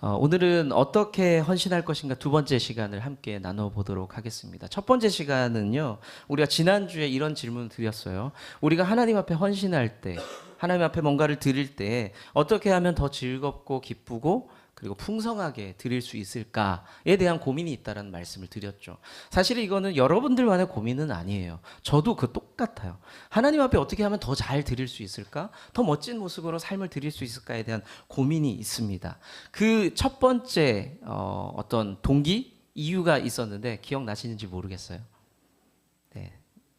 오늘은 어떻게 헌신할 것인가 두 번째 시간을 함께 나눠보도록 하겠습니다. 첫 번째 시간은요, 우리가 지난주에 이런 질문을 드렸어요. 우리가 하나님 앞에 헌신할 때, 하나님 앞에 뭔가를 드릴 때 어떻게 하면 더 즐겁고 기쁘고 그리고 풍성하게 드릴 수 있을까에 대한 고민이 있다는 말씀을 드렸죠. 사실 이거는 여러분들만의 고민은 아니에요. 저도 그 똑같아요. 하나님 앞에 어떻게 하면 더 잘 드릴 수 있을까? 더 멋진 모습으로 삶을 드릴 수 있을까에 대한 고민이 있습니다. 그 첫 번째 어떤 동기, 이유가 있었는데 기억나시는지 모르겠어요.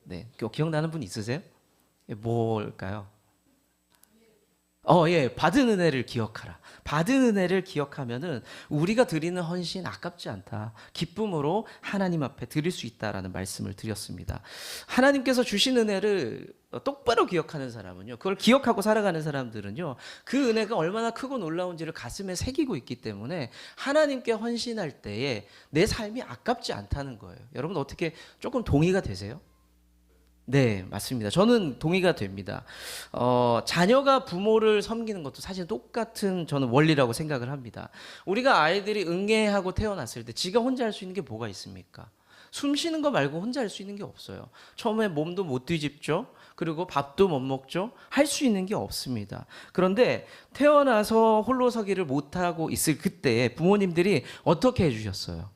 네. 기억나는 분 있으세요? 뭘까요? 예. 받은 은혜를 기억하라. 받은 은혜를 기억하면은 우리가 드리는 헌신 아깝지 않다. 기쁨으로 하나님 앞에 드릴 수 있다라는 말씀을 드렸습니다. 하나님께서 주신 은혜를 똑바로 기억하는 사람은요, 그걸 기억하고 살아가는 사람들은요, 그 은혜가 얼마나 크고 놀라운지를 가슴에 새기고 있기 때문에 하나님께 헌신할 때에 내 삶이 아깝지 않다는 거예요. 여러분 어떻게 조금 동의가 되세요? 네, 맞습니다. 저는 동의가 됩니다. 자녀가 부모를 섬기는 것도 사실 똑같은 저는 원리라고 생각을 합니다. 우리가 아이들이 응애하고 태어났을 때 지가 혼자 할 수 있는 게 뭐가 있습니까? 숨 쉬는 거 말고 혼자 할 수 있는 게 없어요. 처음에 몸도 못 뒤집죠. 그리고 밥도 못 먹죠. 할 수 있는 게 없습니다. 그런데 태어나서 홀로 서기를 못하고 있을 그때 부모님들이 어떻게 해주셨어요?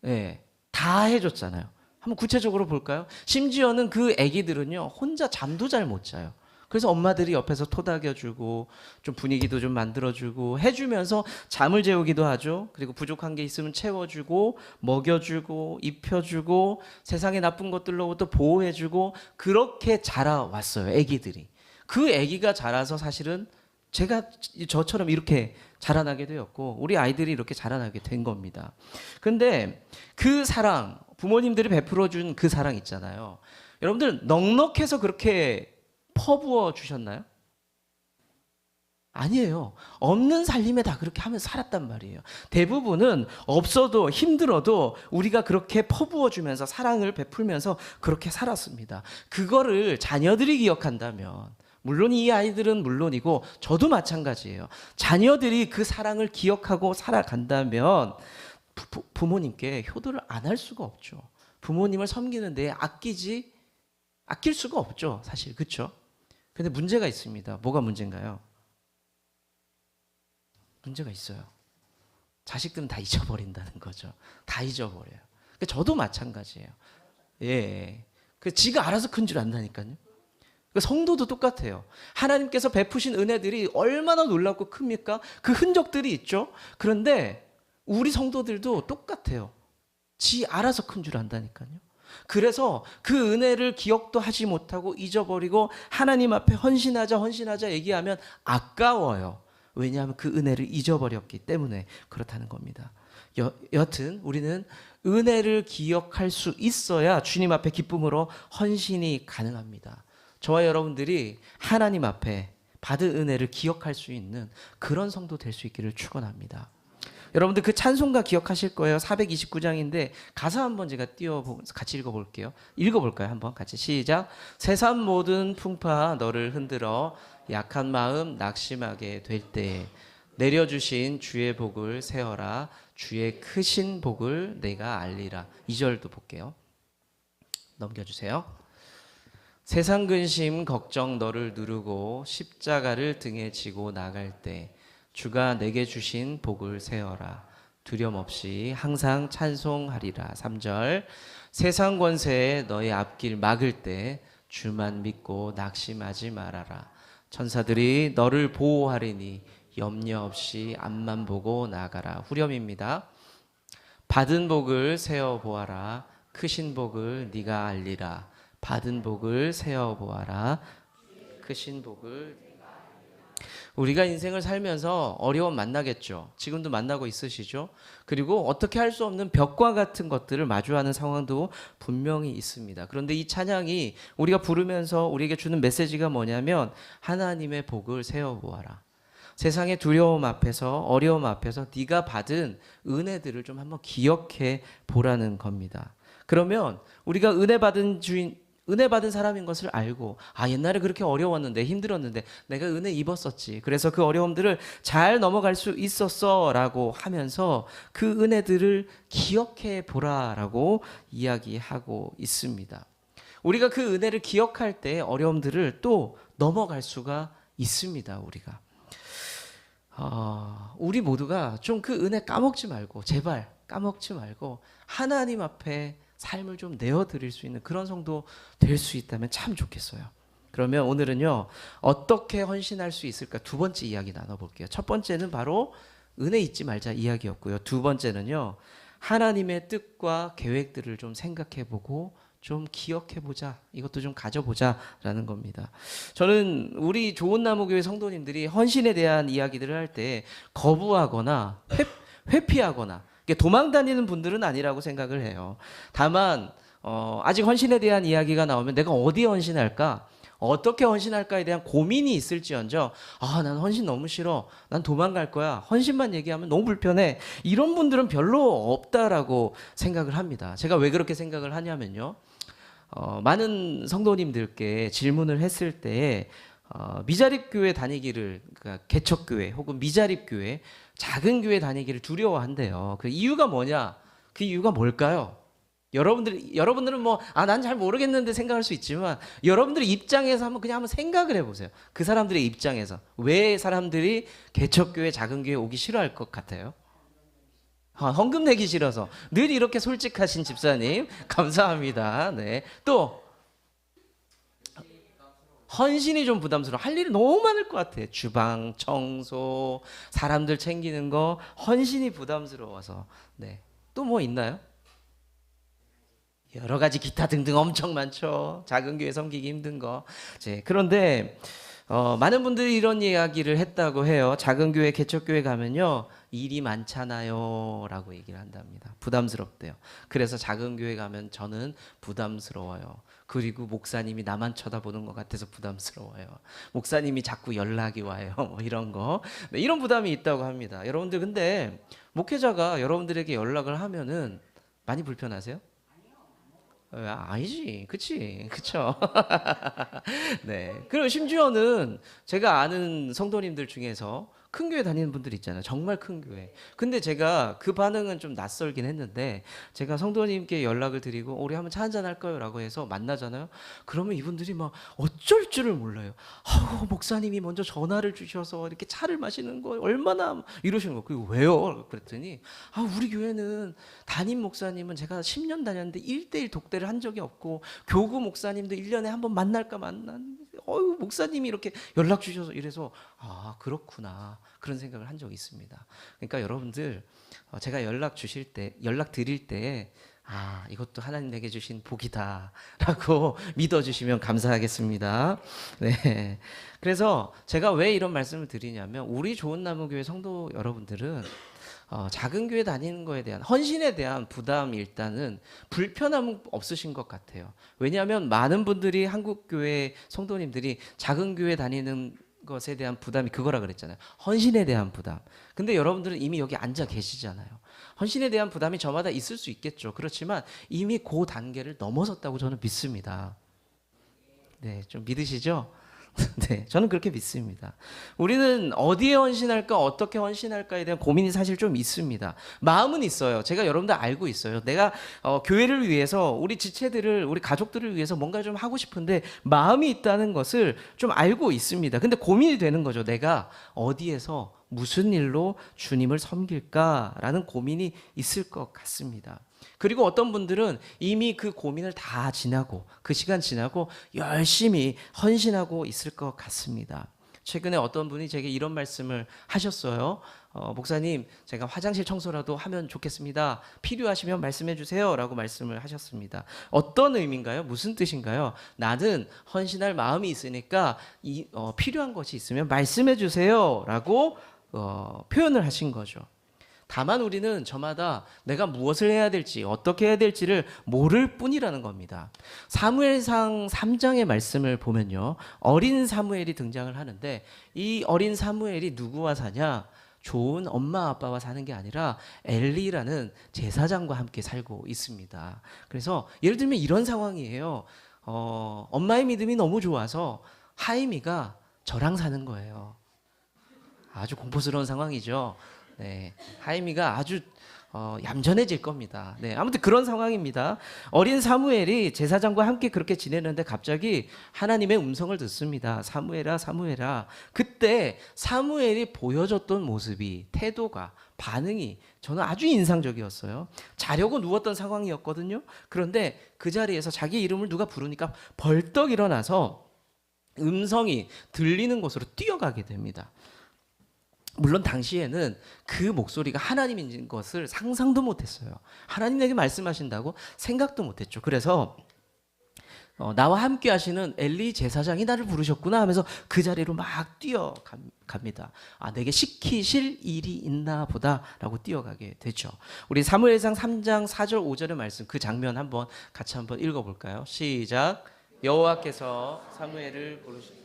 네, 다 해줬잖아요. 한번 구체적으로 볼까요? 심지어는 그 아기들은요, 혼자 잠도 잘 못 자요. 그래서 엄마들이 옆에서 토닥여주고 좀 분위기도 좀 만들어주고 해주면서 잠을 재우기도 하죠. 그리고 부족한 게 있으면 채워주고 먹여주고 입혀주고 세상에 나쁜 것들로부터 보호해주고 그렇게 자라왔어요. 아기들이. 그 아기가 자라서 사실은 저처럼 이렇게 자라나게 되었고 우리 아이들이 이렇게 자라나게 된 겁니다. 근데 그 사랑, 부모님들이 베풀어 준 그 사랑 있잖아요. 여러분들 넉넉해서 그렇게 퍼부어 주셨나요? 아니에요. 없는 살림에 다 그렇게 하면서 살았단 말이에요. 대부분은 없어도 힘들어도 우리가 그렇게 퍼부어 주면서 사랑을 베풀면서 그렇게 살았습니다. 그거를 자녀들이 기억한다면 물론 이 아이들은 물론이고 저도 마찬가지예요. 자녀들이 그 사랑을 기억하고 살아간다면 부모님께 효도를 안 할 수가 없죠. 부모님을 섬기는 데 아낄 수가 없죠. 사실 그렇죠? 근데 문제가 있습니다. 뭐가 문제인가요? 문제가 있어요. 자식들은 다 잊어버린다는 거죠. 다 잊어버려요. 저도 마찬가지예요. 예. 지가 알아서 큰 줄 안다니까요. 성도도 똑같아요. 하나님께서 베푸신 은혜들이 얼마나 놀랍고 큽니까? 그 흔적들이 있죠. 그런데 우리 성도들도 똑같아요. 지 알아서 큰 줄 안다니까요. 그래서 그 은혜를 기억도 하지 못하고 잊어버리고 하나님 앞에 헌신하자 얘기하면 아까워요. 왜냐하면 그 은혜를 잊어버렸기 때문에 그렇다는 겁니다. 여튼 우리는 은혜를 기억할 수 있어야 주님 앞에 기쁨으로 헌신이 가능합니다. 저와 여러분들이 하나님 앞에 받은 은혜를 기억할 수 있는 그런 성도 될 수 있기를 축원합니다. 여러분들 그 찬송가 기억하실 거예요. 429장인데 가사 한번 제가 같이 읽어볼게요. 읽어볼까요? 한번 같이 시작. 세상 모든 풍파 너를 흔들어 약한 마음 낙심하게 될 때에 내려주신 주의 복을 세어라. 주의 크신 복을 내가 알리라. 2절도 볼게요. 넘겨주세요. 세상 근심 걱정 너를 누르고 십자가를 등에 지고 나갈 때 주가 내게 주신 복을 세어라. 두려움 없이 항상 찬송하리라. 3절 세상 권세에 너의 앞길 막을 때 주만 믿고 낙심하지 말아라. 천사들이 너를 보호하리니 염려 없이 앞만 보고 나가라. 후렴입니다. 받은 복을 세어 보아라. 크신 복을 네가 알리라. 받은 복을 세어 보아라. 크신 복을 우리가 인생을 살면서 어려움 만나겠죠. 지금도 만나고 있으시죠. 그리고 어떻게 할 수 없는 벽과 같은 것들을 마주하는 상황도 분명히 있습니다. 그런데 이 찬양이 우리가 부르면서 우리에게 주는 메시지가 뭐냐면 하나님의 복을 세워보아라. 세상의 두려움 앞에서 어려움 앞에서 네가 받은 은혜들을 좀 한번 기억해 보라는 겁니다. 그러면 우리가 은혜 받은 은혜 받은 사람인 것을 알고, 아, 옛날에 그렇게 어려웠는데 힘들었는데 내가 은혜 입었었지, 그래서 그 어려움들을 잘 넘어갈 수 있었어 라고 하면서 그 은혜들을 기억해 보라라고 이야기하고 있습니다. 우리가 그 은혜를 기억할 때 어려움들을 또 넘어갈 수가 있습니다. 우리가 우리 모두가 좀 그 은혜 까먹지 말고, 제발 까먹지 말고 하나님 앞에 삶을 좀 내어드릴 수 있는 그런 성도 될 수 있다면 참 좋겠어요. 그러면 오늘은요, 어떻게 헌신할 수 있을까 두 번째 이야기 나눠볼게요. 첫 번째는 바로 은혜 잊지 말자 이야기였고요. 두 번째는요, 하나님의 뜻과 계획들을 좀 생각해보고 좀 기억해보자, 이것도 좀 가져보자라는 겁니다. 저는 우리 좋은나무교회 성도님들이 헌신에 대한 이야기들을 할 때 거부하거나 회피하거나 도망 다니는 분들은 아니라고 생각을 해요. 다만 아직 헌신에 대한 이야기가 나오면 내가 어디에 헌신할까, 어떻게 헌신할까에 대한 고민이 있을지언정, 난 헌신 너무 싫어, 난 도망갈 거야, 헌신만 얘기하면 너무 불편해, 이런 분들은 별로 없다라고 생각을 합니다. 제가 왜 그렇게 생각을 하냐면요, 많은 성도님들께 질문을 했을 때 미자립교회 다니기를, 그러니까 개척교회 혹은 미자립교회, 작은 교회 다니기를 두려워한대요. 그 이유가 뭐냐? 그 이유가 뭘까요? 여러분들은 뭐, 난 잘 모르겠는데 생각할 수 있지만, 여러분들의 입장에서 한번 생각을 해보세요. 그 사람들의 입장에서 왜 사람들이 개척교회, 작은 교회 오기 싫어할 것 같아요? 헌금 내기 싫어서. 늘 이렇게 솔직하신 집사님 감사합니다. 네. 또 헌신이 좀 부담스러워. 할 일이 너무 많을 것 같아. 주방, 청소, 사람들 챙기는 거, 헌신이 부담스러워서. 네. 또 뭐 있나요? 여러 가지 기타 등등 엄청 많죠. 작은 교회 섬기기 힘든 거. 그런데 많은 분들이 이런 이야기를 했다고 해요. 작은 교회, 개척교회 가면요, 일이 많잖아요 라고 얘기를 한답니다. 부담스럽대요. 그래서 작은 교회 가면 저는 부담스러워요. 그리고 목사님이 나만 쳐다보는 것 같아서 부담스러워요. 목사님이 자꾸 연락이 와요. 뭐 이런 거. 네, 이런 부담이 있다고 합니다. 여러분들, 근데 목회자가 여러분들에게 연락을 하면은 많이 불편하세요? 아니지, 그치, 그쵸. 네. 그리고 심지어는 제가 아는 성도님들 중에서 큰 교회 다니는 분들 있잖아요. 정말 큰 교회. 근데 제가 그 반응은 좀 낯설긴 했는데, 제가 성도님께 연락을 드리고 우리 한번 차 한잔 할까요? 라고 해서 만나잖아요. 그러면 이분들이 막 어쩔 줄을 몰라요. 목사님이 먼저 전화를 주셔서 이렇게 차를 마시는 거 얼마나 이러시는 거. 그리고 왜요? 그랬더니 우리 교회는 담임 목사님은 제가 10년 다녔는데 1대1 독대를 한 적이 없고, 교구 목사님도 1년에 한 번 만날까 목사님이 이렇게 연락 주셔서, 이래서 그렇구나, 그런 생각을 한 적이 있습니다. 그러니까 여러분들, 제가 연락 드릴 때 이것도 하나님 내게 주신 복이다라고 믿어주시면 감사하겠습니다. 네. 그래서 제가 왜 이런 말씀을 드리냐면, 우리 좋은나무교회 성도 여러분들은 작은 교회 다니는 거에 대한, 헌신에 대한 부담이 일단은 불편함은 없으신 것 같아요. 왜냐하면 많은 분들이, 한국 교회 성도님들이 작은 교회 다니는 것에 대한 부담이 그거라 그랬잖아요. 헌신에 대한 부담. 근데 여러분들은 이미 여기 앉아 계시잖아요. 헌신에 대한 부담이 저마다 있을 수 있겠죠. 그렇지만 이미 그 단계를 넘어섰다고 저는 믿습니다. 네, 좀 믿으시죠? 네, 저는 그렇게 믿습니다. 우리는 어디에 헌신할까, 어떻게 헌신할까에 대한 고민이 사실 좀 있습니다. 마음은 있어요. 제가 여러분들 알고 있어요. 내가 교회를 위해서, 우리 지체들을, 우리 가족들을 위해서 뭔가 좀 하고 싶은데 마음이 있다는 것을 좀 알고 있습니다. 근데 고민이 되는 거죠. 내가 어디에서 무슨 일로 주님을 섬길까라는 고민이 있을 것 같습니다. 그리고 어떤 분들은 이미 그 고민을 다 지나고, 그 시간 지나고 열심히 헌신하고 있을 것 같습니다. 최근에 어떤 분이 제게 이런 말씀을 하셨어요. 목사님, 제가 화장실 청소라도 하면 좋겠습니다. 필요하시면 말씀해 주세요 라고 말씀을 하셨습니다. 어떤 의미인가요? 무슨 뜻인가요? 나는 헌신할 마음이 있으니까 필요한 것이 있으면 말씀해 주세요 라고 표현을 하신 거죠. 다만 우리는 저마다 내가 무엇을 해야 될지, 어떻게 해야 될지를 모를 뿐이라는 겁니다. 사무엘상 3장의 말씀을 보면요, 어린 사무엘이 등장을 하는데, 이 어린 사무엘이 누구와 사냐? 좋은 엄마 아빠와 사는 게 아니라 엘리라는 제사장과 함께 살고 있습니다. 그래서 예를 들면 이런 상황이에요. 엄마의 믿음이 너무 좋아서 하임이가 저랑 사는 거예요. 아주 공포스러운 상황이죠. 네, 하임이가 아주 얌전해질 겁니다. 네, 아무튼 그런 상황입니다. 어린 사무엘이 제사장과 함께 그렇게 지내는데 갑자기 하나님의 음성을 듣습니다. 사무엘아, 사무엘아. 그때 사무엘이 보여줬던 모습이, 태도가, 반응이 저는 아주 인상적이었어요. 자려고 누웠던 상황이었거든요. 그런데 그 자리에서 자기 이름을 누가 부르니까 벌떡 일어나서 음성이 들리는 곳으로 뛰어가게 됩니다. 물론 당시에는 그 목소리가 하나님인 것을 상상도 못했어요. 하나님 내게 말씀하신다고 생각도 못했죠. 그래서 나와 함께 하시는 엘리 제사장이 나를 부르셨구나 하면서 그 자리로 막 뛰어갑니다. 내게 시키실 일이 있나 보다라고 뛰어가게 되죠. 우리 사무엘상 3장 4절 5절의 말씀, 그 장면 같이 한번 읽어볼까요? 시작. 여호와께서 사무엘을 부르시고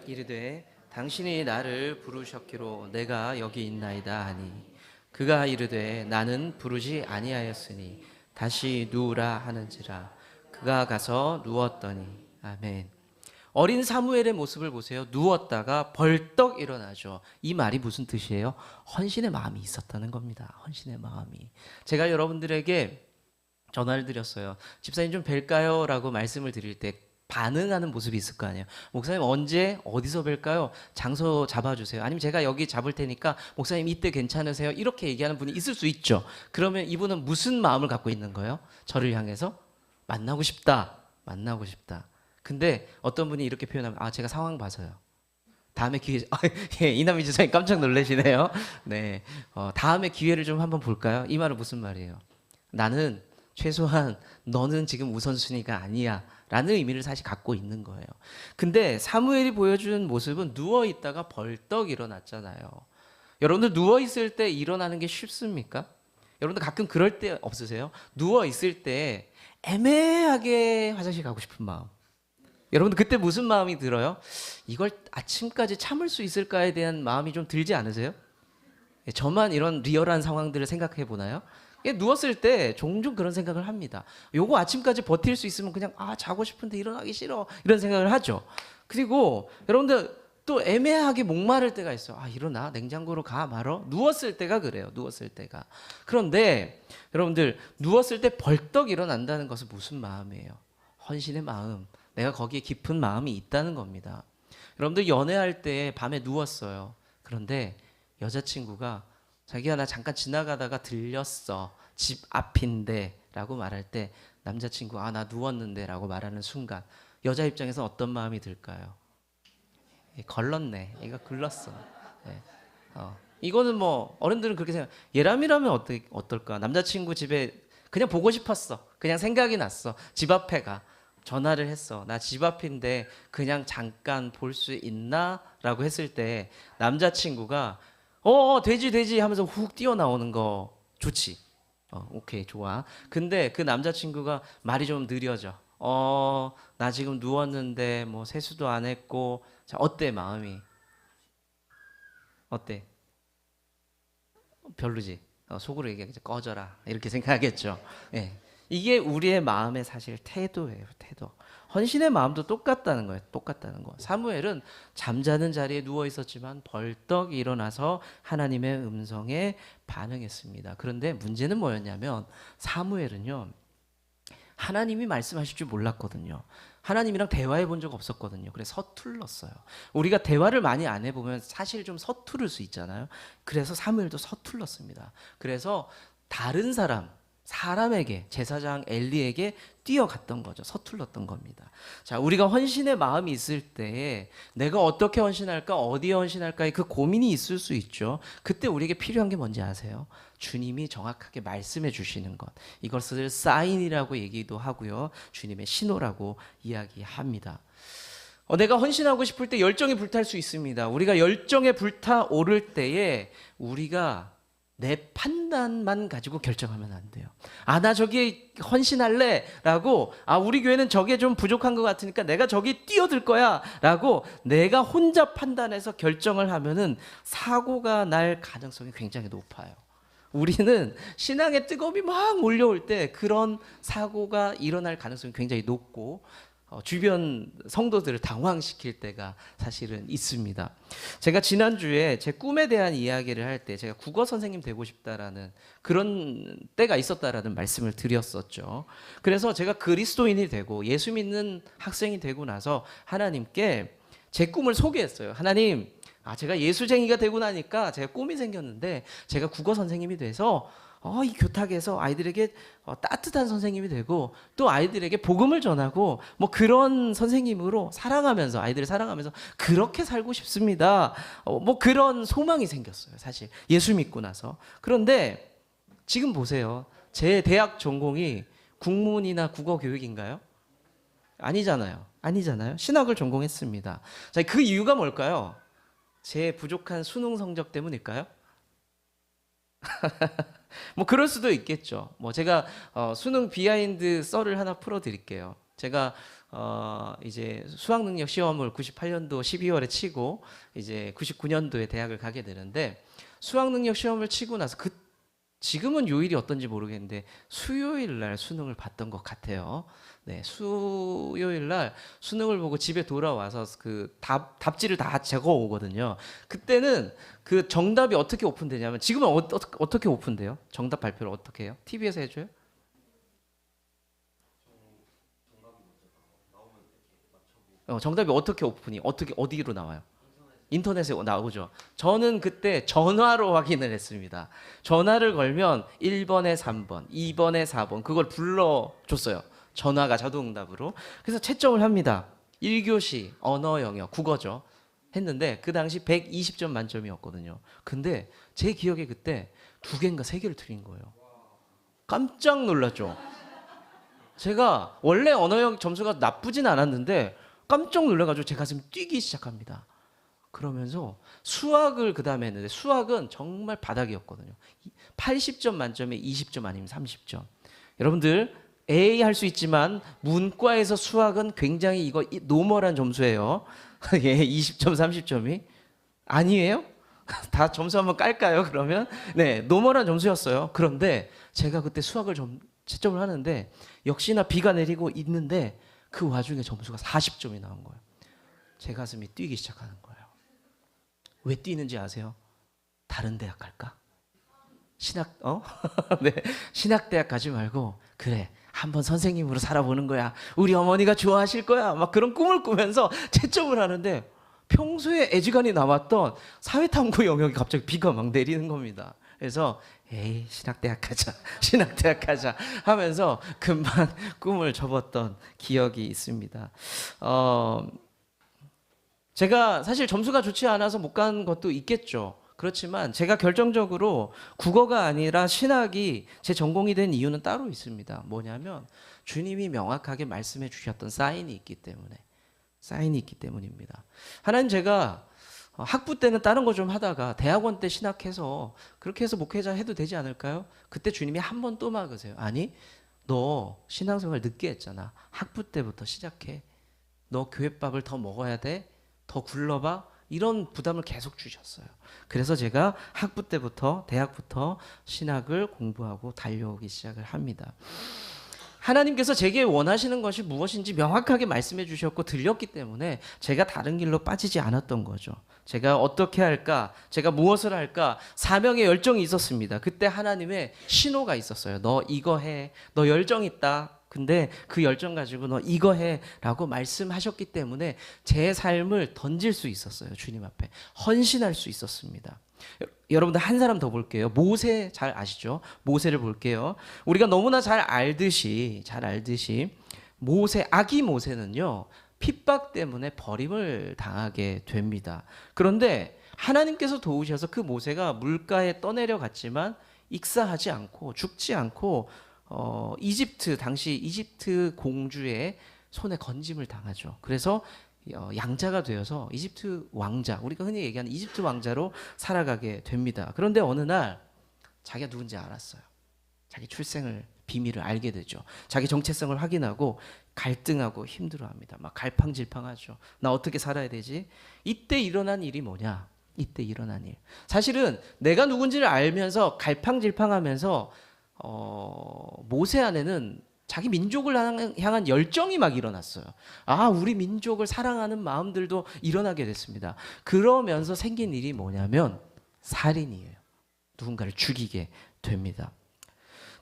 이르되 당신이 나를 부르셨기로 내가 여기 있나이다 하니 그가 이르되 나는 부르지 아니하였으니 다시 누우라 하는지라 그가 가서 누웠더니. 아멘. 어린 사무엘의 모습을 보세요. 누웠다가 벌떡 일어나죠. 이 말이 무슨 뜻이에요? 헌신의 마음이 있었다는 겁니다. 헌신의 마음이. 제가 여러분들에게 전화를 드렸어요. 집사님 좀 뵐까요? 라고 말씀을 드릴 때 반응하는 모습이 있을 거 아니에요. 목사님 언제 어디서 뵐까요? 장소 잡아주세요. 아니면 제가 여기 잡을 테니까 목사님 이때 괜찮으세요? 이렇게 얘기하는 분이 있을 수 있죠. 그러면 이분은 무슨 마음을 갖고 있는 거예요? 저를 향해서 만나고 싶다. 만나고 싶다. 근데 어떤 분이 이렇게 표현하면 제가 상황 봐서요. 다음에 기회. 예, 이남희 지사님 깜짝 놀라시네요. 네, 다음에 기회를 좀 한번 볼까요? 이 말은 무슨 말이에요? 나는 최소한 너는 지금 우선순위가 아니야 라는 의미를 사실 갖고 있는 거예요. 근데 사무엘이 보여준 모습은 누워 있다가 벌떡 일어났잖아요. 여러분들 누워 있을 때 일어나는 게 쉽습니까? 여러분들 가끔 그럴 때 없으세요? 누워 있을 때 애매하게 화장실 가고 싶은 마음. 여러분들 그때 무슨 마음이 들어요? 이걸 아침까지 참을 수 있을까에 대한 마음이 좀 들지 않으세요? 저만 이런 리얼한 상황들을 생각해 보나요? 누웠을 때 종종 그런 생각을 합니다. 요거 아침까지 버틸 수 있으면 그냥 자고 싶은데 일어나기 싫어 이런 생각을 하죠. 그리고 여러분들 또 애매하게 목마를 때가 있어. 일어나 냉장고로 가 말어. 누웠을 때가 그래요. 누웠을 때가. 그런데 여러분들 누웠을 때 벌떡 일어난다는 것은 무슨 마음이에요? 헌신의 마음. 내가 거기에 깊은 마음이 있다는 겁니다. 여러분들 연애할 때 밤에 누웠어요. 그런데 여자친구가 자기야 나 잠깐 지나가다가 들렸어. 집 앞인데 라고 말할 때 남자친구 나 누웠는데 라고 말하는 순간 여자 입장에서 어떤 마음이 들까요? 걸렀네. 얘가 글렀어. 네. 이거는 뭐 어른들은 그렇게 생각. 예람이라면 어떨까? 남자친구 집에 그냥 보고 싶었어. 그냥 생각이 났어. 집 앞에 가. 전화를 했어. 나 집 앞인데 그냥 잠깐 볼 수 있나? 라고 했을 때 남자친구가 되지 하면서 훅 뛰어나오는 거 좋지. 오케이 좋아. 근데 그 남자친구가 말이 좀 느려져. 나 지금 누웠는데 뭐 세수도 안 했고. 자, 어때 마음이? 어때? 별로지. 속으로 얘기하겠죠. 꺼져라. 이렇게 생각하겠죠. 예. 이게 우리의 마음의 사실 태도예요. 태도. 헌신의 마음도 똑같다는 거예요. 똑같다는 거. 사무엘은 잠자는 자리에 누워 있었지만 벌떡 일어나서 하나님의 음성에 반응했습니다. 그런데 문제는 뭐였냐면 사무엘은요. 하나님이 말씀하실 줄 몰랐거든요. 하나님이랑 대화해 본 적 없었거든요. 그래서 서툴렀어요. 우리가 대화를 많이 안 해보면 사실 좀 서투를 수 있잖아요. 그래서 사무엘도 서툴렀습니다. 그래서 다른 사람에게 제사장 엘리에게 뛰어갔던 거죠. 서툴렀던 겁니다. 자, 우리가 헌신의 마음이 있을 때에 내가 어떻게 헌신할까, 어디에 헌신할까의 그 고민이 있을 수 있죠. 그때 우리에게 필요한 게 뭔지 아세요? 주님이 정확하게 말씀해 주시는 것. 이것을 사인이라고 얘기도 하고요. 주님의 신호라고 이야기합니다. 내가 헌신하고 싶을 때 열정이 불탈 수 있습니다. 우리가 열정에 불타오를 때에 우리가 내 판단만 가지고 결정하면 안 돼요. 나 저기에 헌신할래 라고 우리 교회는 저게 좀 부족한 것 같으니까 내가 저기 뛰어들 거야 라고 내가 혼자 판단해서 결정을 하면은 사고가 날 가능성이 굉장히 높아요. 우리는 신앙의 뜨거움이 막 몰려올 때 그런 사고가 일어날 가능성이 굉장히 높고 주변 성도들을 당황시킬 때가 사실은 있습니다. 제가 지난주에 제 꿈에 대한 이야기를 할 때 제가 국어 선생님 되고 싶다라는 그런 때가 있었다라는 말씀을 드렸었죠. 그래서 제가 그리스도인이 되고 예수 믿는 학생이 되고 나서 하나님께 제 꿈을 소개했어요. 하나님, 제가 예수쟁이가 되고 나니까 제가 꿈이 생겼는데 제가 국어 선생님이 돼서 이 교탁에서 아이들에게 따뜻한 선생님이 되고 또 아이들에게 복음을 전하고 뭐 그런 선생님으로 사랑하면서 아이들을 사랑하면서 그렇게 살고 싶습니다. 뭐 그런 소망이 생겼어요. 사실 예수 믿고 나서. 그런데 지금 보세요. 제 대학 전공이 국문이나 국어 교육인가요? 아니잖아요. 아니잖아요. 신학을 전공했습니다. 자, 그 이유가 뭘까요? 제 부족한 수능 성적 때문일까요? 뭐 그럴 수도 있겠죠. 뭐 제가 수능 비하인드 썰을 하나 풀어 드릴게요. 제가 이제 수학 능력 시험을 98년도 12월에 치고 이제 99년도에 대학을 가게 되는데 수학 능력 시험을 치고 나서 지금은 요일이 어떤지 모르겠는데 수요일 날 수능을 봤던 것 같아요. 네, 수요일 날 수능을 보고 집에 돌아와서 그 답지를 다 적어 오거든요. 그때는 그 정답이 어떻게 오픈되냐면 지금은 어떻게 오픈돼요? 정답 발표를 어떻게 해요? TV에서 해줘요? 정답이 어떻게 오픈이 어디로 나와요? 인터넷에 나오죠. 저는 그때 전화로 확인을 했습니다. 전화를 걸면 1번에 3번, 2번에 4번 그걸 불러줬어요. 전화가 자동응답으로. 그래서 채점을 합니다. 1교시 언어 영역 국어죠. 했는데 그 당시 120점 만점이었거든요. 근데 제 기억에 그때 2개인가 3개를 틀린 거예요. 깜짝 놀랐죠. 제가 원래 언어 영역 점수가 나쁘진 않았는데 깜짝 놀라가지고 제 가슴이 뛰기 시작합니다. 그러면서 수학을 그 다음에 했는데 수학은 정말 바닥이었거든요. 80점 만점에 20점 아니면 30점. 여러분들 A 할 수 있지만 문과에서 수학은 굉장히 이거 노멀한 점수예요. 예, 20점 30점이 아니에요? 다 점수 한번 깔까요? 그러면 네, 노멀한 점수였어요. 그런데 제가 그때 수학을 채점을 하는데 역시나 비가 내리고 있는데 그 와중에 점수가 40점이 나온 거예요. 제 가슴이 뛰기 시작하는 거예요. 왜 뛰는지 아세요? 다른 대학 갈까? 네, 신학대학 가지 말고 그래 한번 선생님으로 살아보는 거야. 우리 어머니가 좋아하실 거야. 막 그런 꿈을 꾸면서 채점을 하는데 평소에 애지간히 남았던 사회탐구 영역이 갑자기 비가 막 내리는 겁니다. 그래서 에이 신학대학 가자 신학대학 가자 하면서 금방 꿈을 접었던 기억이 있습니다. 제가 사실 점수가 좋지 않아서 못 간 것도 있겠죠. 그렇지만 제가 결정적으로 국어가 아니라 신학이 제 전공이 된 이유는 따로 있습니다. 뭐냐면 주님이 명확하게 말씀해 주셨던 사인이 있기 때문입니다. 하나님 제가 학부 때는 다른 거 좀 하다가 대학원 때 신학해서 그렇게 해서 목회자 해도 되지 않을까요? 그때 주님이 한 번 또 막으세요. 아니 너 신앙생활 늦게 했잖아. 학부 때부터 시작해. 너 교회밥을 더 먹어야 돼. 더 굴러봐. 이런 부담을 계속 주셨어요. 그래서 제가 학부 때부터 대학부터 신학을 공부하고 달려오기 시작을 합니다. 하나님께서 제게 원하시는 것이 무엇인지 명확하게 말씀해 주셨고 들렸기 때문에 제가 다른 길로 빠지지 않았던 거죠. 제가 어떻게 할까? 제가 무엇을 할까? 사명의 열정이 있었습니다. 그때 하나님의 신호가 있었어요. 너 이거 해. 너 열정 있다. 근데 그 열정 가지고 너 이거 해 라고 말씀하셨기 때문에 제 삶을 던질 수 있었어요. 주님 앞에 헌신할 수 있었습니다. 여러분들 한 사람 더 볼게요. 모세 잘 아시죠? 모세를 볼게요. 우리가 너무나 잘 알듯이 아기 모세는요 핍박 때문에 버림을 당하게 됩니다. 그런데 하나님께서 도우셔서 그 모세가 물가에 떠내려갔지만 익사하지 않고 죽지 않고 당시 이집트 공주의 손에 건짐을 당하죠. 그래서 양자가 되어서 이집트 왕자, 우리가 흔히 얘기하는 이집트 왕자로 살아가게 됩니다. 그런데 어느 날 자기가 누군지 알았어요. 자기 출생을 비밀을 알게 되죠. 자기 정체성을 확인하고 갈등하고 힘들어합니다. 막 갈팡질팡하죠. 나 어떻게 살아야 되지? 이때 일어난 일이 뭐냐? 이때 일어난 일. 사실은 내가 누군지를 알면서 갈팡질팡하면서 모세 안에는 자기 민족을 향한 열정이 막 일어났어요. 아, 우리 민족을 사랑하는 마음들도 일어나게 됐습니다. 그러면서 생긴 일이 뭐냐면 살인이에요. 누군가를 죽이게 됩니다.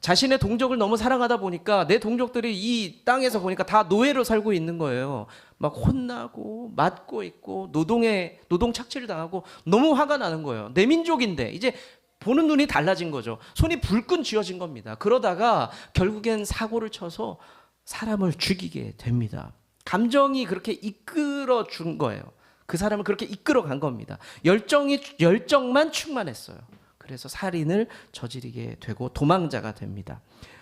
자신의 동족을 너무 사랑하다 보니까 내 동족들이 이 땅에서 보니까 다 노예로 살고 있는 거예요. 막 혼나고 맞고 있고 노동 착취를 당하고 너무 화가 나는 거예요. 내 민족인데 이제 보는 눈이 달라진 거죠. 손이 불끈 쥐어진 겁니다. 그러다가 결국엔 사고를 쳐서 사람을 죽이게 됩니다. 감정이 그렇게 이끌어 준 거예요. 그 사람을 그렇게 이끌어 간 겁니다. 열정만 충만했어요. 그래서 살인을 저지르게 되고 도망자가 됩니다.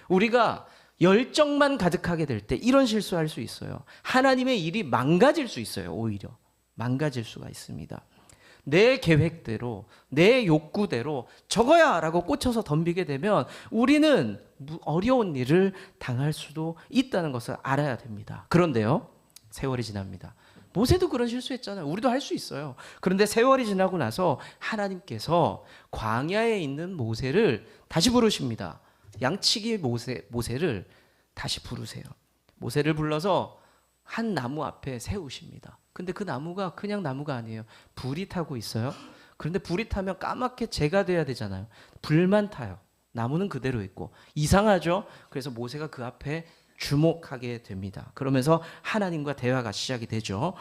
우리가 열정만 가득하게 될 때 이런 실수할 수 있어요. 하나님의 일이 망가질 수 있어요. 오히려 망가질 수가 있습니다. 내 계획대로 내 욕구대로 저거야 라고 꽂혀서 덤비게 되면 우리는 어려운 일을 당할 수도 있다는 것을 알아야 됩니다. 그런데요, 세월이 지납니다. 모세도 그런 실수했잖아요. 우리도 할 수 있어요. 그런데 세월이 지나고 나서 하나님께서 광야에 있는 모세를 다시 부르십니다. 양치기 모세를 다시 부르세요. 모세를 불러서 한 나무 앞에 세우십니다. 근데 그 나무가 그냥 나무가 아니에요. 불이 타고 있어요. 그런데 불이 타면 까맣게 재가 돼야 되잖아요. 불만 타요. 나무는 그대로 있고 이상하죠? 그래서 모세가 그 앞에 주목하게 됩니다. 그러면서 하나님과 대화가 시작이 되죠.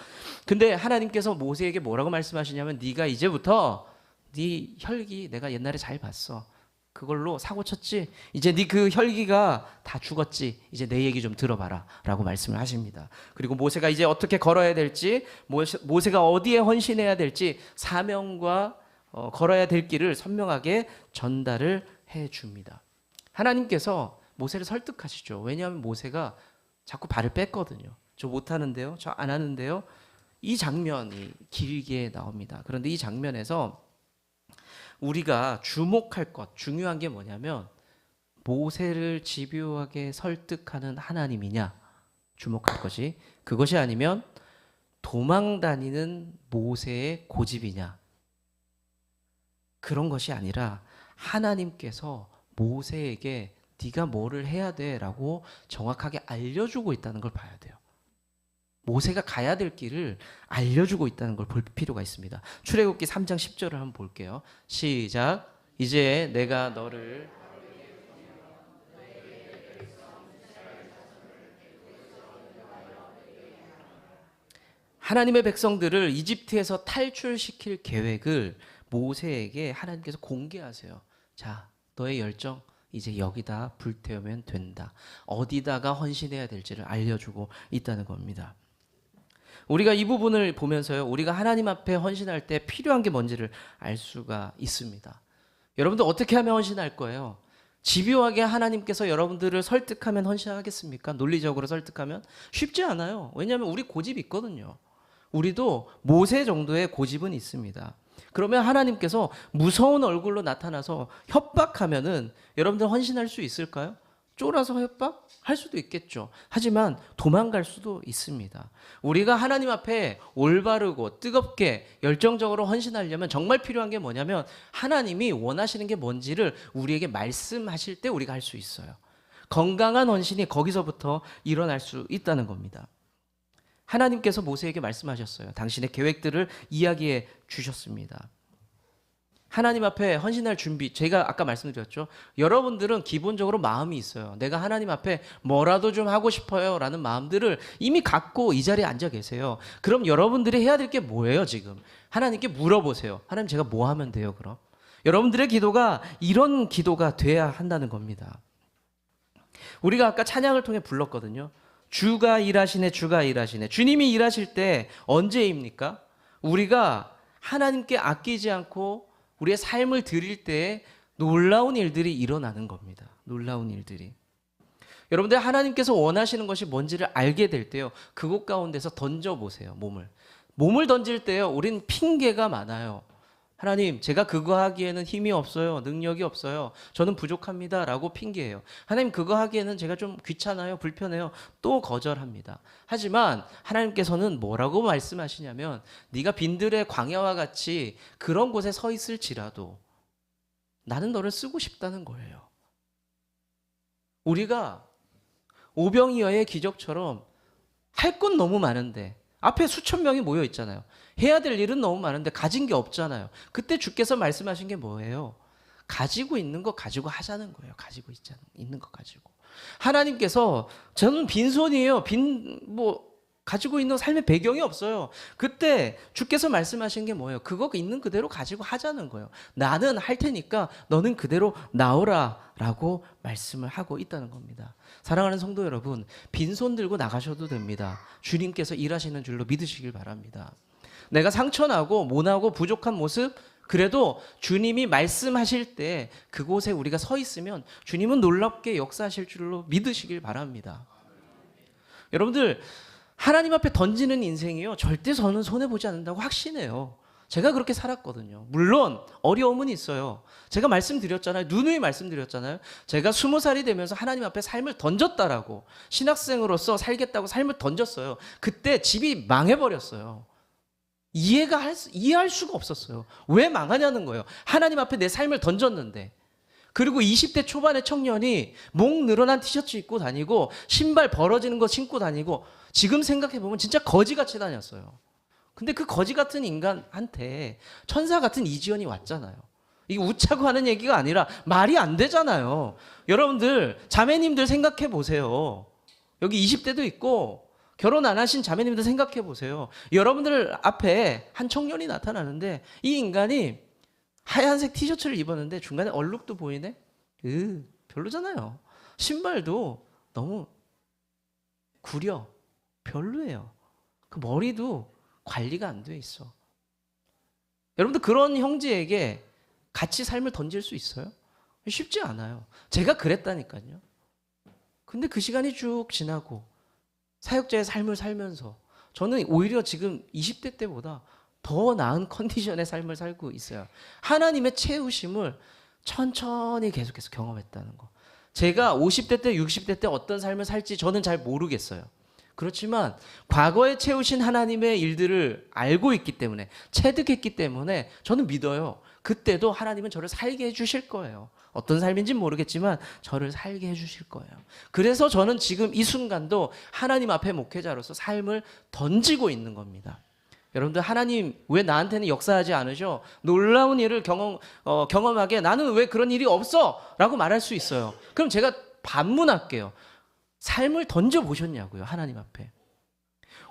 근데 하나님께서 모세에게 뭐라고 말씀하시냐면 네가 이제부터 네 혈기 내가 옛날에 잘 봤어. 그걸로 사고 쳤지. 이제 네 그 혈기가 다 죽었지. 이제 내 얘기 좀 들어봐라 라고 말씀을 하십니다. 그리고 모세가 이제 어떻게 걸어야 될지, 모세가 어디에 헌신해야 될지 사명과 걸어야 될 길을 선명하게 전달을 해줍니다. 하나님께서 모세를 설득하시죠. 왜냐하면 모세가 자꾸 발을 뺐거든요. 저 못하는데요, 저 안 하는데요. 이 장면이 길게 나옵니다. 그런데 이 장면에서 우리가 주목할 것, 중요한 게 뭐냐면 모세를 집요하게 설득하는 하나님이냐, 주목할 것이 그것이 아니면 도망 다니는 모세의 고집이냐, 그런 것이 아니라 하나님께서 모세에게 네가 뭐를 해야 돼 라고 정확하게 알려주고 있다는 걸 봐야 돼요. 모세가 가야 될 길을 알려주고 있다는 걸 볼 필요가 있습니다. 출애굽기 3장 10절을 한번 볼게요. 시작. 이제 내가 너를 하나님의 백성들을 이집트에서 탈출시킬 계획을 모세에게 하나님께서 공개하세요. 자, 너의 열정 이제 여기다 불태우면 된다. 어디다가 헌신해야 될지를 알려주고 있다는 겁니다. 우리가 이 부분을 보면서요, 우리가 하나님 앞에 헌신할 때 필요한 게 뭔지를 알 수가 있습니다. 여러분들 어떻게 하면 헌신할 거예요? 집요하게 하나님께서 여러분들을 설득하면 헌신하겠습니까? 논리적으로 설득하면? 쉽지 않아요. 왜냐하면 우리 고집이 있거든요. 우리도 모세 정도의 고집은 있습니다. 그러면 하나님께서 무서운 얼굴로 나타나서 협박하면은 여러분들 헌신할 수 있을까요? 쫄아서 협박할 수도 있겠죠. 하지만 도망갈 수도 있습니다. 우리가 하나님 앞에 올바르고 뜨겁게 열정적으로 헌신하려면 정말 필요한 게 뭐냐면 하나님이 원하시는 게 뭔지를 우리에게 말씀하실 때 우리가 할 수 있어요. 건강한 헌신이 거기서부터 일어날 수 있다는 겁니다. 하나님께서 모세에게 말씀하셨어요. 당신의 계획들을 이야기해 주셨습니다. 하나님 앞에 헌신할 준비, 제가 아까 말씀드렸죠. 여러분들은 기본적으로 마음이 있어요. 내가 하나님 앞에 뭐라도 좀 하고 싶어요 라는 마음들을 이미 갖고 이 자리에 앉아 계세요. 그럼 여러분들이 해야 될 게 뭐예요 지금? 하나님께 물어보세요. 하나님 제가 뭐 하면 돼요 그럼? 여러분들의 기도가 이런 기도가 돼야 한다는 겁니다. 우리가 아까 찬양을 통해 불렀거든요. 주가 일하시네, 주가 일하시네. 주님이 일하실 때 언제입니까? 우리가 하나님께 아끼지 않고 우리의 삶을 드릴 때 놀라운 일들이 일어나는 겁니다. 놀라운 일들이. 여러분들 하나님께서 원하시는 것이 뭔지를 알게 될 때요, 그곳 가운데서 던져보세요. 몸을 던질 때요, 우린 핑계가 많아요. 하나님, 제가 그거 하기에는 힘이 없어요. 능력이 없어요. 저는 부족합니다. 라고 핑계해요. 하나님, 그거 하기에는 제가 좀 귀찮아요. 불편해요. 또 거절합니다. 하지만 하나님께서는 뭐라고 말씀하시냐면 네가 빈들의 광야와 같이 그런 곳에 서 있을지라도 나는 너를 쓰고 싶다는 거예요. 우리가 오병이어의 기적처럼 할 건 너무 많은데 앞에 수천 명이 모여 있잖아요. 해야 될 일은 너무 많은데 가진 게 없잖아요. 그때 주께서 말씀하신 게 뭐예요? 가지고 있는 거 가지고 하자는 거예요. 가지고 있는 거 가지고. 하나님께서 저는 빈손이에요. 가지고 있는 삶의 배경이 없어요. 그때 주께서 말씀하신 게 뭐예요? 그거 있는 그대로 가지고 하자는 거예요. 나는 할 테니까 너는 그대로 나오라 라고 말씀을 하고 있다는 겁니다. 사랑하는 성도 여러분, 빈손 들고 나가셔도 됩니다. 주님께서 일하시는 줄로 믿으시길 바랍니다. 내가 상처나고 모나고 부족한 모습, 그래도 주님이 말씀하실 때 그곳에 우리가 서 있으면 주님은 놀랍게 역사하실 줄로 믿으시길 바랍니다. 여러분들, 하나님 앞에 던지는 인생이요, 절대 저는 손해보지 않는다고 확신해요. 제가 그렇게 살았거든요. 물론 어려움은 있어요. 제가 말씀드렸잖아요. 누누이 말씀드렸잖아요. 제가 20살이 되면서 하나님 앞에 삶을 던졌다라고, 신학생으로서 살겠다고 삶을 던졌어요. 그때 집이 망해버렸어요. 이해할 수가 없었어요. 왜 망하냐는 거예요. 하나님 앞에 내 삶을 던졌는데. 그리고 20대 초반의 청년이 목 늘어난 티셔츠 입고 다니고 신발 벌어지는 거 신고 다니고, 지금 생각해보면 진짜 거지같이 다녔어요. 근데 그 거지 같은 인간한테 천사 같은 이지연이 왔잖아요. 이게 웃자고 하는 얘기가 아니라 말이 안 되잖아요. 여러분들, 자매님들 생각해 보세요. 여기 20대도 있고 결혼 안 하신 자매님들 생각해 보세요. 여러분들 앞에 한 청년이 나타나는데 이 인간이 하얀색 티셔츠를 입었는데 중간에 얼룩도 보이네? 별로잖아요. 신발도 너무 구려. 별로예요. 그 머리도 관리가 안 돼 있어. 여러분들, 그런 형제에게 같이 삶을 던질 수 있어요? 쉽지 않아요. 제가 그랬다니까요. 근데 그 시간이 쭉 지나고 사역자의 삶을 살면서 저는 오히려 지금 20대 때보다 더 나은 컨디션의 삶을 살고 있어요. 하나님의 채우심을 천천히 계속해서 경험했다는 거. 제가 50대 때, 60대 때 어떤 삶을 살지 저는 잘 모르겠어요. 그렇지만 과거에 채우신 하나님의 일들을 알고 있기 때문에, 체득했기 때문에 저는 믿어요. 그때도 하나님은 저를 살게 해주실 거예요. 어떤 삶인지는 모르겠지만 저를 살게 해주실 거예요. 그래서 저는 지금 이 순간도 하나님 앞에 목회자로서 삶을 던지고 있는 겁니다. 여러분들, 하나님 왜 나한테는 역사하지 않으셔? 놀라운 일을 경험하게 나는 왜 그런 일이 없어? 라고 말할 수 있어요. 그럼 제가 반문할게요. 삶을 던져보셨냐고요, 하나님 앞에.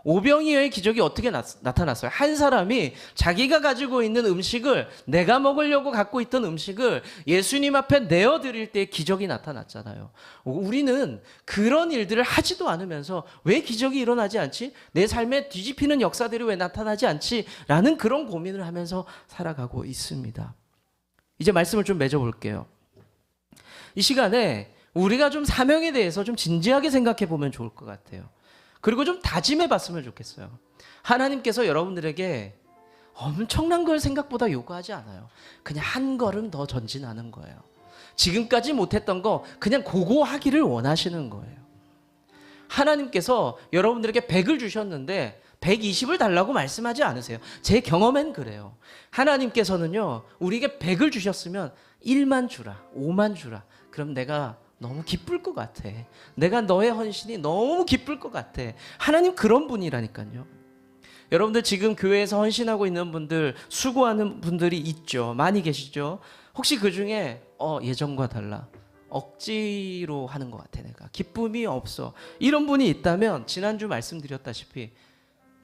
오병이어의 기적이 어떻게 나타났어요? 한 사람이 자기가 가지고 있는 음식을, 내가 먹으려고 갖고 있던 음식을 예수님 앞에 내어드릴 때 기적이 나타났잖아요. 우리는 그런 일들을 하지도 않으면서 왜 기적이 일어나지 않지? 내 삶에 뒤집히는 역사들이 왜 나타나지 않지? 라는 그런 고민을 하면서 살아가고 있습니다. 이제 말씀을 좀 맺어볼게요. 이 시간에 우리가 좀 사명에 대해서 좀 진지하게 생각해 보면 좋을 것 같아요. 그리고 좀 다짐해 봤으면 좋겠어요. 하나님께서 여러분들에게 엄청난 걸 생각보다 요구하지 않아요. 그냥 한 걸음 더 전진하는 거예요. 지금까지 못했던 거 그냥 그거 하기를 원하시는 거예요. 하나님께서 여러분들에게 100을 주셨는데 120을 달라고 말씀하지 않으세요. 제 경험엔 그래요. 하나님께서는요, 우리에게 100을 주셨으면 1만 주라, 5만 주라. 그럼 내가 너무 기쁠 것 같아. 내가 너의 헌신이 너무 기쁠 것 같아. 하나님 그런 분이라니까요. 여러분들, 지금 교회에서 헌신하고 있는 분들, 수고하는 분들이 있죠. 많이 계시죠. 혹시 그 중에 예전과 달라, 억지로 하는 것 같아, 내가 기쁨이 없어, 이런 분이 있다면 지난주 말씀드렸다시피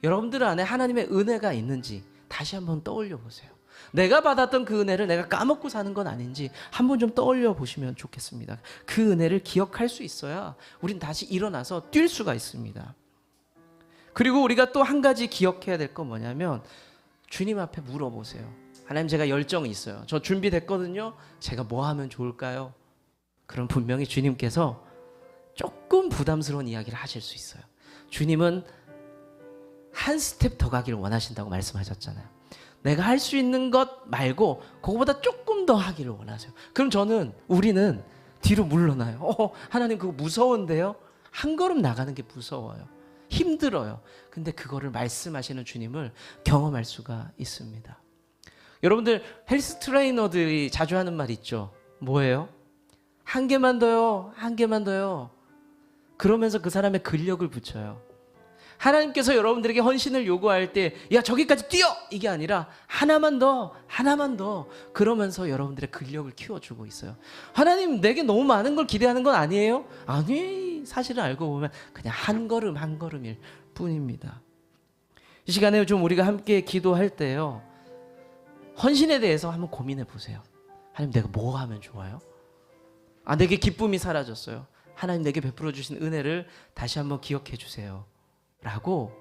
여러분들 안에 하나님의 은혜가 있는지 다시 한번 떠올려 보세요. 내가 받았던 그 은혜를 내가 까먹고 사는 건 아닌지 한번 좀 떠올려 보시면 좋겠습니다. 그 은혜를 기억할 수 있어야 우린 다시 일어나서 뛸 수가 있습니다. 그리고 우리가 또 한 가지 기억해야 될 건 뭐냐면, 주님 앞에 물어보세요. 하나님, 제가 열정이 있어요. 저 준비됐거든요. 제가 뭐 하면 좋을까요? 그럼 분명히 주님께서 조금 부담스러운 이야기를 하실 수 있어요. 주님은 한 스텝 더 가기를 원하신다고 말씀하셨잖아요. 내가 할 수 있는 것 말고 그거보다 조금 더 하기를 원하세요. 그럼 우리는 뒤로 물러나요. 하나님 그거 무서운데요? 한 걸음 나가는 게 무서워요. 힘들어요. 근데 그거를 말씀하시는 주님을 경험할 수가 있습니다. 여러분들 헬스 트레이너들이 자주 하는 말 있죠. 뭐예요? 한 개만 더요. 한 개만 더요. 그러면서 그 사람의 근력을 붙여요. 하나님께서 여러분들에게 헌신을 요구할 때 야 저기까지 뛰어! 이게 아니라 하나만 더 하나만 더 그러면서 여러분들의 근력을 키워주고 있어요. 하나님 내게 너무 많은 걸 기대하는 건 아니에요? 아니 사실은 알고 보면 그냥 한 걸음 한 걸음일 뿐입니다. 이 시간에 좀 우리가 함께 기도할 때요 헌신에 대해서 한번 고민해 보세요. 하나님 내가 뭐 하면 좋아요? 내게 기쁨이 사라졌어요. 하나님 내게 베풀어 주신 은혜를 다시 한번 기억해 주세요 라고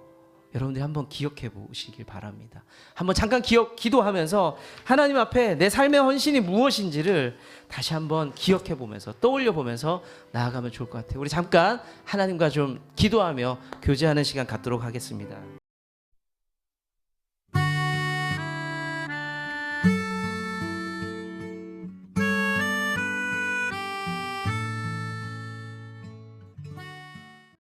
여러분들이 한번 기억해 보시길 바랍니다. 한번 잠깐 기도하면서 하나님 앞에 내 삶의 헌신이 무엇인지를 다시 한번 기억해 보면서 떠올려 보면서 나아가면 좋을 것 같아요. 우리 잠깐 하나님과 좀 기도하며 교제하는 시간 갖도록 하겠습니다.